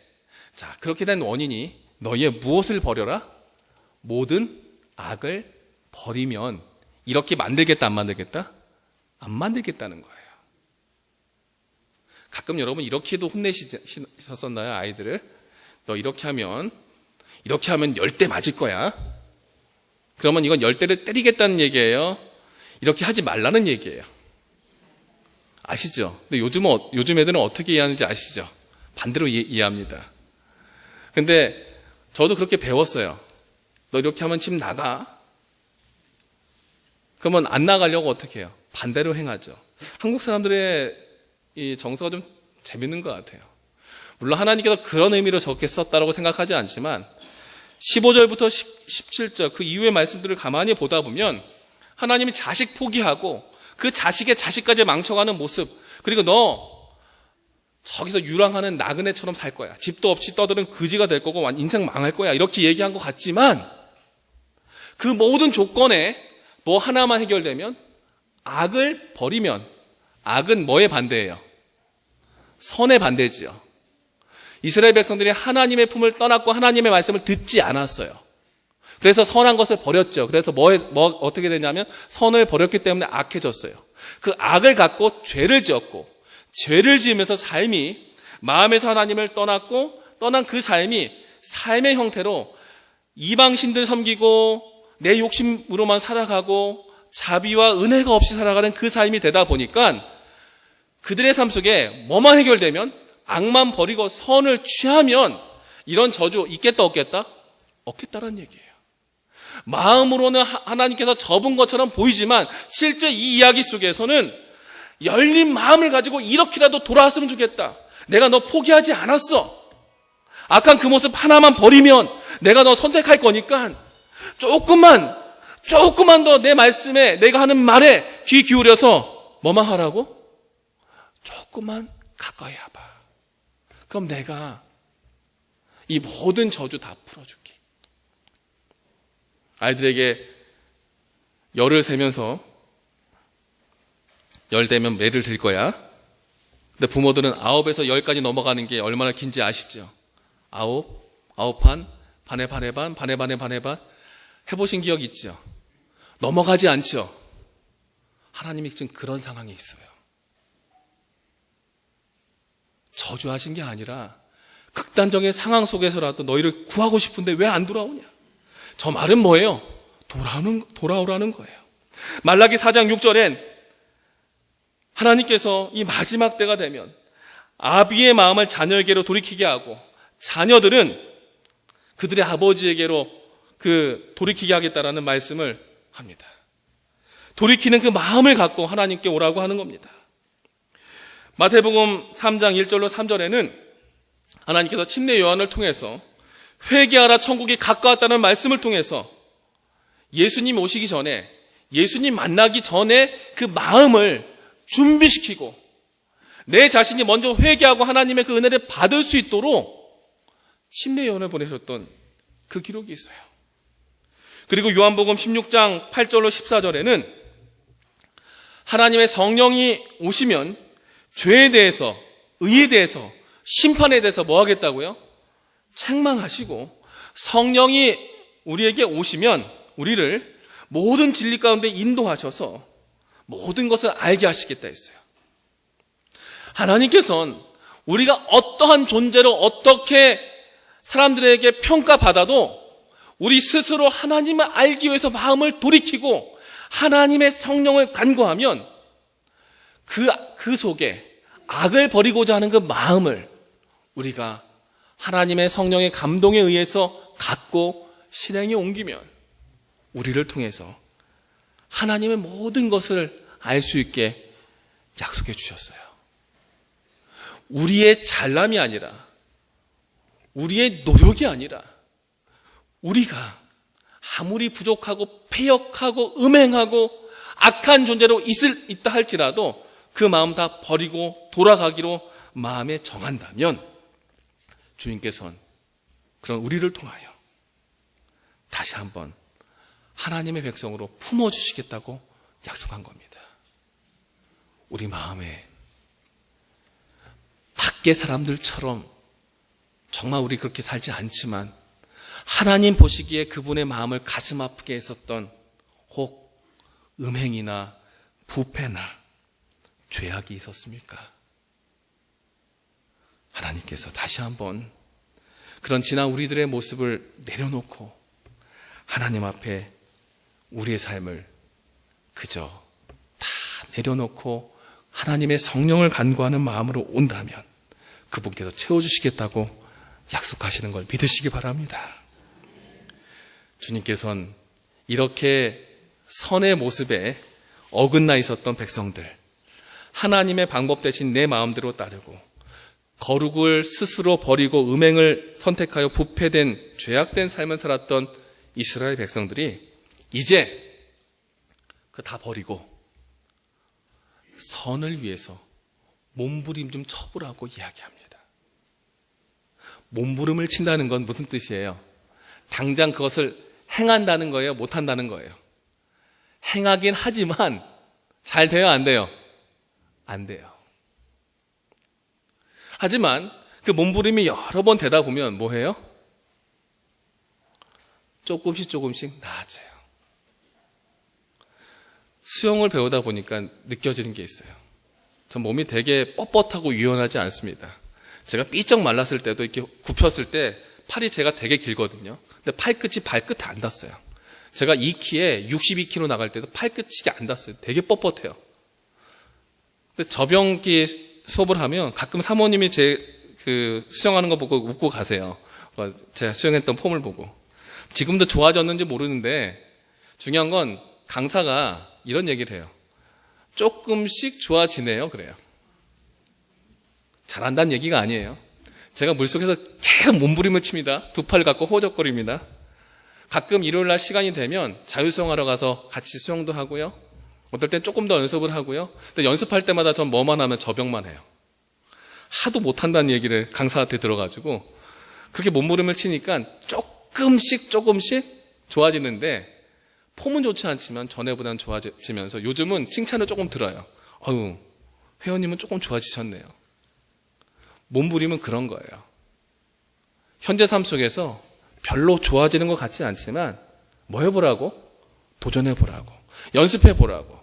자 그렇게 된 원인이 너희의 무엇을 버려라? 모든 악을 버리면 이렇게 만들겠다 안 만들겠다? 안 만들겠다는 거예요. 가끔 여러분 이렇게도 혼내셨었나요? 아이들을 너 이렇게 하면 10대 맞을 거야. 그러면 이건 10대를 때리겠다는 얘기예요? 이렇게 하지 말라는 얘기예요. 아시죠? 근데 요즘 애들은 어떻게 이해하는지 아시죠? 반대로 이해합니다. 근데 저도 그렇게 배웠어요. 너 이렇게 하면 집 나가. 그러면 안 나가려고 어떻게 해요? 반대로 행하죠. 한국 사람들의 이 정서가 좀 재밌는 것 같아요. 물론 하나님께서 그런 의미로 적게 썼다고 생각하지 않지만 15절부터 17절 그 이후의 말씀들을 가만히 보다 보면 하나님이 자식 포기하고 그 자식의 자식까지 망쳐가는 모습, 그리고 너 저기서 유랑하는 나그네처럼 살 거야. 집도 없이 떠드는 거지가 될 거고 인생 망할 거야. 이렇게 얘기한 것 같지만 그 모든 조건에 뭐 하나만 해결되면 악을 버리면 악은 뭐에 반대예요? 선에 반대지요. 이스라엘 백성들이 하나님의 품을 떠났고 하나님의 말씀을 듣지 않았어요. 그래서 선한 것을 버렸죠. 그래서 어떻게 되냐면 선을 버렸기 때문에 악해졌어요. 그 악을 갖고 죄를 지었고 죄를 지으면서 삶이 마음에서 하나님을 떠난 그 삶이 삶의 형태로 이방신들 섬기고 내 욕심으로만 살아가고 자비와 은혜가 없이 살아가는 그 삶이 되다 보니까 그들의 삶 속에 뭐만 해결되면 악만 버리고 선을 취하면 이런 저주 있겠다 없겠다? 없겠다라는 얘기예요. 마음으로는 하나님께서 접은 것처럼 보이지만 실제 이 이야기 속에서는 열린 마음을 가지고 이렇게라도 돌아왔으면 좋겠다. 내가 너 포기하지 않았어. 악한 그 모습 하나만 버리면 내가 너 선택할 거니까 조금만 더 내 말씀에 내가 하는 말에 귀 기울여서 뭐만 하라고? 조금만 가까이 와봐. 그럼 내가 이 모든 저주 다 풀어줄게. 아이들에게 열을 세면서 열 되면 매를 들 거야. 근데 부모들은 9에서 10까지 넘어가는 게 얼마나 긴지 아시죠? 9판, 반에 반, 반에 반. 해보신 기억 있죠? 넘어가지 않죠? 하나님이 지금 그런 상황이 있어요. 저주하신 게 아니라 극단적인 상황 속에서라도 너희를 구하고 싶은데 왜 안 돌아오냐? 저 말은 뭐예요? 돌아오라는 거예요. 말라기 4장 6절엔 하나님께서 이 마지막 때가 되면 아비의 마음을 자녀에게로 돌이키게 하고 자녀들은 그들의 아버지에게로 돌이키게 하겠다라는 말씀을 합니다. 돌이키는 그 마음을 갖고 하나님께 오라고 하는 겁니다. 마태복음 3장 1절로 3절에는 하나님께서 침례 요한을 통해서 회개하라 천국이 가까웠다는 말씀을 통해서 예수님 오시기 전에, 예수님 만나기 전에 그 마음을 준비시키고 내 자신이 먼저 회개하고 하나님의 그 은혜를 받을 수 있도록 침례 요한을 보내셨던 그 기록이 있어요. 그리고 요한복음 16장 8절로 14절에는 하나님의 성령이 오시면 죄에 대해서, 의에 대해서, 심판에 대해서 뭐 하겠다고요? 책망하시고 성령이 우리에게 오시면 우리를 모든 진리 가운데 인도하셔서 모든 것을 알게 하시겠다 했어요. 하나님께서는 우리가 어떠한 존재로 어떻게 사람들에게 평가받아도 우리 스스로 하나님을 알기 위해서 마음을 돌이키고 하나님의 성령을 간구하면 그 속에 악을 버리고자 하는 그 마음을 우리가 하나님의 성령의 감동에 의해서 갖고 실행에 옮기면 우리를 통해서 하나님의 모든 것을 알 수 있게 약속해 주셨어요. 우리의 잘남이 아니라, 우리의 노력이 아니라, 우리가 아무리 부족하고 패역하고 음행하고 악한 존재로 있다 할지라도 그 마음 다 버리고 돌아가기로 마음에 정한다면 주님께서는 그런 우리를 통하여 다시 한번 하나님의 백성으로 품어주시겠다고 약속한 겁니다. 우리 마음에 밖의 사람들처럼 정말 우리 그렇게 살지 않지만 하나님 보시기에 그분의 마음을 가슴 아프게 했었던 혹 음행이나 부패나 죄악이 있었습니까? 하나님께서 다시 한번 그런 지난 우리들의 모습을 내려놓고 하나님 앞에 우리의 삶을 그저 다 내려놓고 하나님의 성령을 간구하는 마음으로 온다면 그분께서 채워주시겠다고 약속하시는 걸 믿으시기 바랍니다. 주님께서는 이렇게 선의 모습에 어긋나 있었던 백성들, 하나님의 방법 대신 내 마음대로 따르고 거룩을 스스로 버리고 음행을 선택하여 부패된 죄악된 삶을 살았던 이스라엘 백성들이 이제 그 다 버리고 선을 위해서 몸부림 좀 쳐보라고 이야기합니다. 몸부림을 친다는 건 무슨 뜻이에요? 당장 그것을 행한다는 거예요? 못한다는 거예요? 행하긴 하지만 잘 돼요? 안 돼요? 안 돼요. 하지만 그 몸부림이 여러 번 되다 보면 뭐 해요? 조금씩 나아져요. 수영을 배우다 보니까 느껴지는 게 있어요. 전 몸이 되게 뻣뻣하고 유연하지 않습니다. 제가 삐쩍 말랐을 때도 이렇게 굽혔을 때 팔이 제가 되게 길거든요. 근데 팔끝이 발끝에 안 닿았어요. 제가 이 키에 62kg 나갈 때도 팔끝이 안 닿았어요. 되게 뻣뻣해요. 근데 저병기 수업을 하면 가끔 사모님이 제 그 수영하는 거 보고 웃고 가세요. 제가 수영했던 폼을 보고. 지금도 좋아졌는지 모르는데 중요한 건 강사가 이런 얘기를 해요. 조금씩 좋아지네요. 그래요. 잘한다는 얘기가 아니에요. 제가 물속에서 계속 몸부림을 칩니다. 두 팔 갖고 호적거립니다. 가끔 일요일날 시간이 되면 자유수영하러 가서 같이 수영도 하고요. 어떨 땐 조금 더 연습을 하고요. 근데 연습할 때마다 전 뭐만 하면 저병만 해요. 하도 못한다는 얘기를 강사한테 들어가지고 그렇게 몸부림을 치니까 조금씩 좋아지는데 폼은 좋지 않지만 전에보다는 좋아지면서 요즘은 칭찬을 조금 들어요. 어휴, 회원님은 조금 좋아지셨네요. 몸부림은 그런 거예요. 현재 삶 속에서 별로 좋아지는 것 같지 않지만 뭐 해보라고? 도전해보라고. 연습해보라고.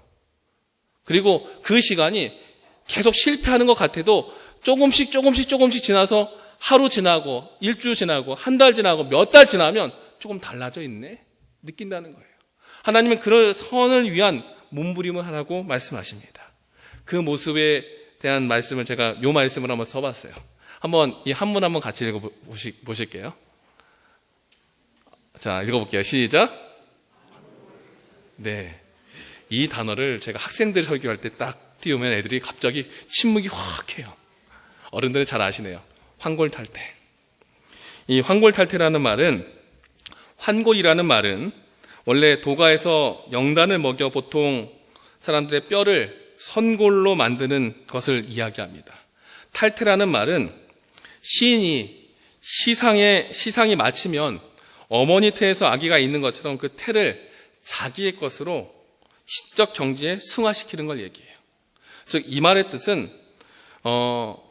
그리고 그 시간이 계속 실패하는 것 같아도 조금씩 지나서 하루 지나고 일주 지나고 한 달 지나고 몇 달 지나면 조금 달라져 있네? 느낀다는 거예요. 하나님은 그런 선을 위한 몸부림을 하라고 말씀하십니다. 그 모습에 대한 말씀을 제가 요 말씀을 한번 써봤어요. 한번 이 한문 한번 같이 읽어보실게요. 자, 읽어볼게요. 시작. 네. 이 단어를 제가 학생들 설교할 때 딱 띄우면 애들이 갑자기 침묵이 확 해요. 어른들은 잘 아시네요. 환골탈태. 이 환골탈태라는 말은, 환골이라는 말은 원래 도가에서 영단을 먹여 보통 사람들의 뼈를 선골로 만드는 것을 이야기합니다. 탈태라는 말은 시인이 시상이 마치면 어머니 태에서 아기가 있는 것처럼 그 태를 자기의 것으로 시적 경지에 승화시키는 걸 얘기해요. 즉, 이 말의 뜻은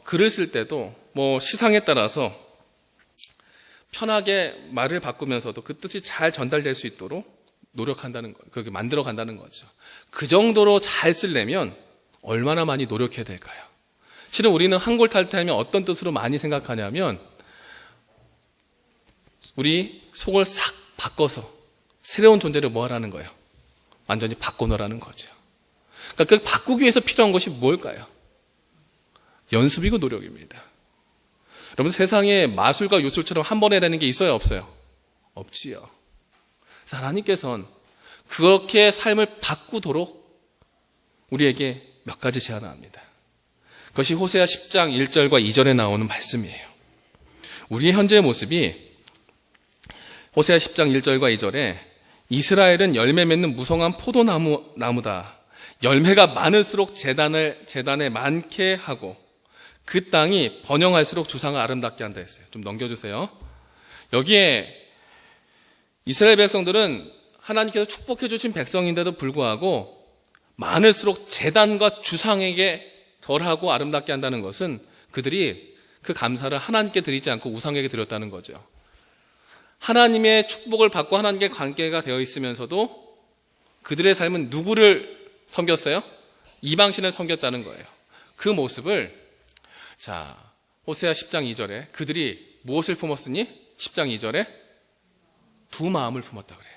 글을 쓸 때도 시상에 따라서 편하게 말을 바꾸면서도 그 뜻이 잘 전달될 수 있도록 노력한다는 거, 그렇게 만들어 간다는 거죠. 그 정도로 잘 쓰려면 얼마나 많이 노력해야 될까요? 실은 우리는 환골탈태하면 어떤 뜻으로 많이 생각하냐면 우리 속을 싹 바꿔서 새로운 존재를 뭐 하라는 거예요? 완전히 바꿔놓으라는 거죠. 그러니까 그 바꾸기 위해서 필요한 것이 뭘까요? 연습이고 노력입니다. 여러분, 세상에 마술과 요술처럼 한 번에 되는 게 있어요, 없어요? 없지요. 그래서 하나님께서는 그렇게 삶을 바꾸도록 우리에게 몇 가지 제안을 합니다. 그것이 호세아 10장 1절과 2절에 나오는 말씀이에요. 우리의 현재의 모습이 호세아 10장 1절과 2절에 이스라엘은 열매 맺는 무성한 포도나무다. 열매가 많을수록 재단에 많게 하고 그 땅이 번영할수록 주상을 아름답게 한다 했어요. 좀 넘겨주세요. 여기에 이스라엘 백성들은 하나님께서 축복해 주신 백성인데도 불구하고 많을수록 재단과 주상에게 덜하고 아름답게 한다는 것은 그들이 그 감사를 하나님께 드리지 않고 우상에게 드렸다는 거죠. 하나님의 축복을 받고 하나님께 관계가 되어 있으면서도 그들의 삶은 누구를 섬겼어요? 이방신을 섬겼다는 거예요. 그 모습을 호세아 10장 2절에 그들이 무엇을 품었으니? 10장 2절에 두 마음을 품었다 그래요.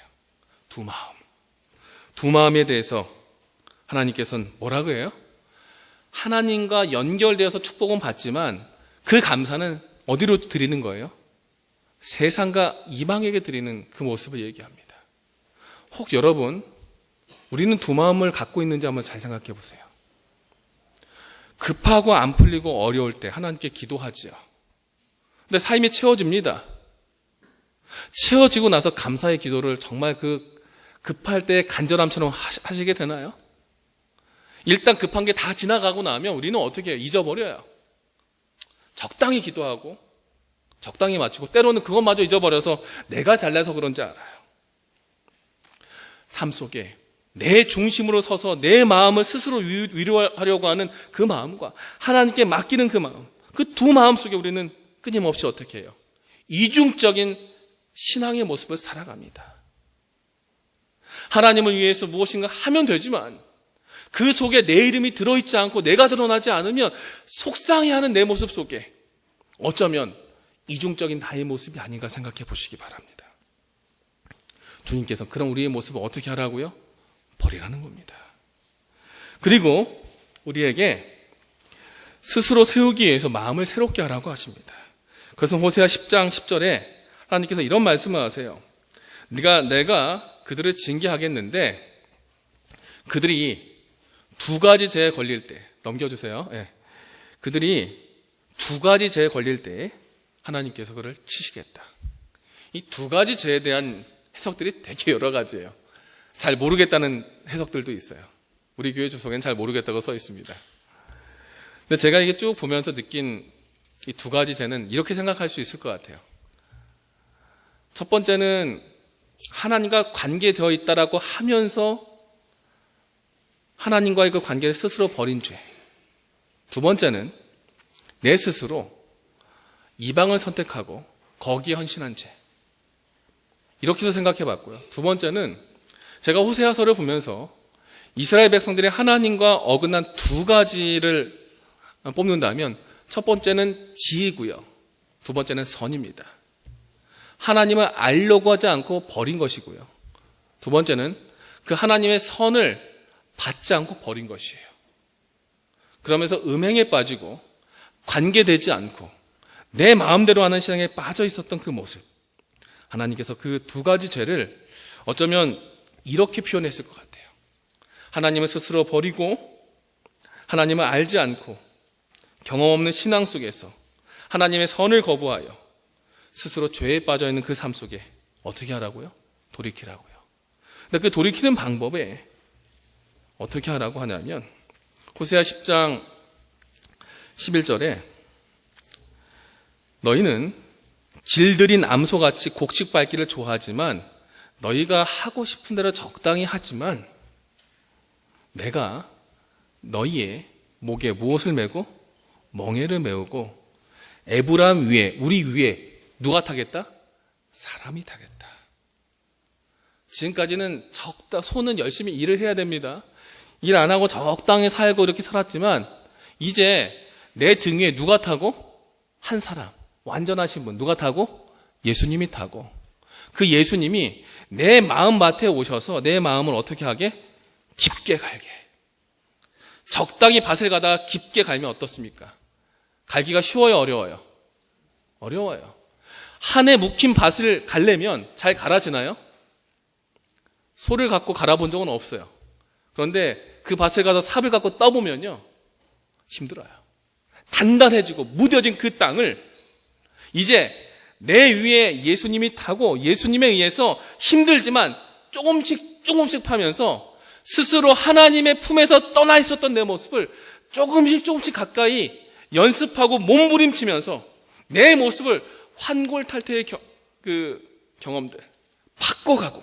두 마음. 두 마음에 대해서 하나님께서는 뭐라고 해요? 하나님과 연결되어서 축복은 받지만 그 감사는 어디로 드리는 거예요? 세상과 이방에게 드리는 그 모습을 얘기합니다. 혹 여러분, 우리는 두 마음을 갖고 있는지 한번 잘 생각해 보세요. 급하고 안 풀리고 어려울 때 하나님께 기도하지요. 근데 삶이 채워집니다. 채워지고 나서 감사의 기도를 정말 그 급할 때 간절함처럼 하시게 되나요? 일단 급한 게 다 지나가고 나면 우리는 어떻게 해요? 잊어버려요. 적당히 기도하고 적당히 맞추고 때로는 그것마저 잊어버려서 내가 잘나서 그런지 알아요. 삶 속에 내 중심으로 서서 내 마음을 스스로 위로하려고 하는 그 마음과 하나님께 맡기는 그 마음, 그 두 마음 속에 우리는 끊임없이 어떻게 해요? 이중적인 신앙의 모습을 살아갑니다. 하나님을 위해서 무엇인가 하면 되지만 그 속에 내 이름이 들어있지 않고 내가 드러나지 않으면 속상해하는 내 모습 속에 어쩌면 이중적인 나의 모습이 아닌가 생각해 보시기 바랍니다. 주님께서 그럼 우리의 모습을 어떻게 하라고요? 버리라는 겁니다. 그리고 우리에게 스스로 세우기 위해서 마음을 새롭게 하라고 하십니다. 그래서 호세아 10장 10절에 하나님께서 이런 말씀을 하세요. 내가 그들을 징계하겠는데 그들이 두 가지 죄에 걸릴 때, 넘겨주세요. 그들이 두 가지 죄에 걸릴 때 하나님께서 그를 치시겠다. 이 두 가지 죄에 대한 해석들이 되게 여러 가지예요. 잘 모르겠다는 해석들도 있어요. 우리 교회 주석에는 잘 모르겠다고 써 있습니다. 근데 제가 이게 쭉 보면서 느낀 이 두 가지 죄는 이렇게 생각할 수 있을 것 같아요. 첫 번째는 하나님과 관계되어 있다라고 하면서 하나님과의 그 관계를 스스로 버린 죄. 두 번째는 내 스스로 이방을 선택하고 거기에 헌신한 죄. 이렇게 해서 생각해 봤고요. 두 번째는 제가 호세아서를 보면서 이스라엘 백성들이 하나님과 어긋난 두 가지를 뽑는다면 첫 번째는 지이고요. 두 번째는 선입니다. 하나님을 알려고 하지 않고 버린 것이고요. 두 번째는 그 하나님의 선을 받지 않고 버린 것이에요. 그러면서 음행에 빠지고 관계되지 않고 내 마음대로 하는 신앙에 빠져 있었던 그 모습. 하나님께서 그 두 가지 죄를 어쩌면 이렇게 표현했을 것 같아요. 하나님을 스스로 버리고 하나님을 알지 않고 경험 없는 신앙 속에서 하나님의 선을 거부하여 스스로 죄에 빠져있는 그 삶 속에 어떻게 하라고요? 돌이키라고요. 근데 그 돌이키는 방법에 어떻게 하라고 하냐면 호세아 10장 11절에 너희는 길들인 암소같이 곡식 밟기를 좋아하지만 너희가 하고 싶은 대로 적당히 하지만 내가 너희의 목에 무엇을 메고 멍에를 메우고 에브라임 위에 우리 위에 누가 타겠다? 사람이 타겠다. 지금까지는 손은 열심히 일을 해야 됩니다. 일 안 하고 적당히 살고 이렇게 살았지만 이제 내 등 위에 누가 타고? 한 사람, 완전하신 분 누가 타고? 예수님이 타고 그 예수님이 내 마음밭에 오셔서 내 마음을 어떻게 하게? 깊게 갈게. 적당히 밭을 가다가 깊게 갈면 어떻습니까? 갈기가 쉬워요, 어려워요? 어려워요. 한 해 묵힌 밭을 갈려면 잘 갈아지나요? 소를 갖고 갈아본 적은 없어요. 그런데 그 밭을 가서 삽을 갖고 떠보면요 힘들어요. 단단해지고 무뎌진 그 땅을 이제 내 위에 예수님이 타고 예수님에 의해서 힘들지만 조금씩 파면서 스스로 하나님의 품에서 떠나 있었던 내 모습을 조금씩 가까이 연습하고 몸부림치면서 내 모습을 환골탈태의 경험들 바꿔가고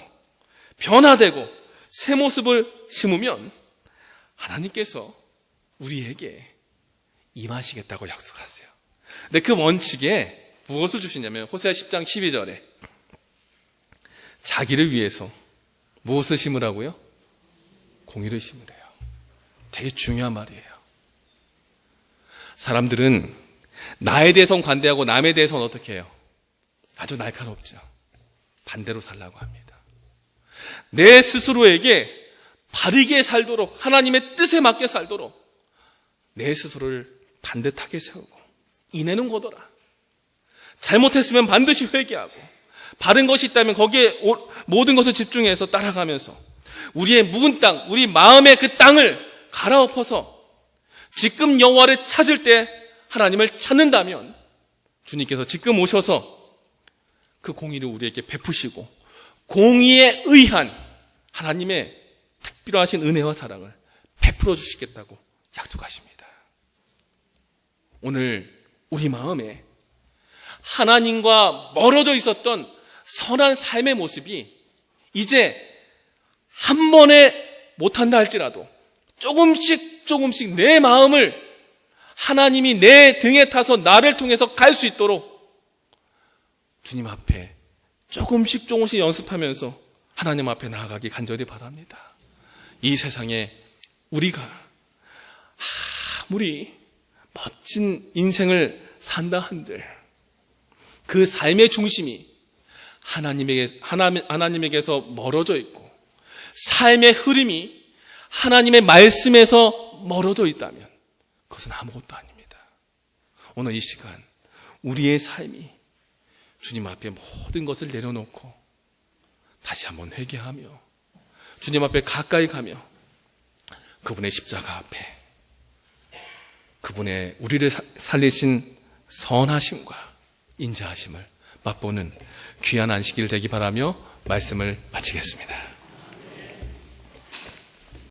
변화되고 새 모습을 심으면 하나님께서 우리에게 임하시겠다고 약속하세요. 근데 그 원칙에 무엇을 주시냐면 호세아 10장 12절에 자기를 위해서 무엇을 심으라고요? 공의를 심으래요. 되게 중요한 말이에요. 사람들은 나에 대해서는 관대하고 남에 대해서는 어떻게 해요? 아주 날카롭죠. 반대로 살라고 합니다. 내 스스로에게 바르게 살도록 하나님의 뜻에 맞게 살도록 내 스스로를 반듯하게 세우고 이내는 거더라. 잘못했으면 반드시 회개하고 바른 것이 있다면 거기에 모든 것을 집중해서 따라가면서 우리의 묵은 땅, 우리 마음의 그 땅을 갈아엎어서 지금 여호와를 찾을 때 하나님을 찾는다면 주님께서 지금 오셔서 그 공의를 우리에게 베푸시고 공의에 의한 하나님의 특별하신 은혜와 사랑을 베풀어 주시겠다고 약속하십니다. 오늘 우리 마음에 하나님과 멀어져 있었던 선한 삶의 모습이 이제 한 번에 못한다 할지라도 조금씩 내 마음을 하나님이 내 등에 타서 나를 통해서 갈 수 있도록 주님 앞에 조금씩 연습하면서 하나님 앞에 나아가기 간절히 바랍니다. 이 세상에 우리가 아무리 멋진 인생을 산다 한들 그 삶의 중심이 하나님에게서 멀어져 있고 삶의 흐름이 하나님의 말씀에서 멀어져 있다면 그것은 아무것도 아닙니다. 오늘 이 시간 우리의 삶이 주님 앞에 모든 것을 내려놓고 다시 한번 회개하며 주님 앞에 가까이 가며 그분의 십자가 앞에 그분의 우리를 살리신 선하심과 인자하심을 맛보는 귀한 안식일 되기 바라며 말씀을 마치겠습니다.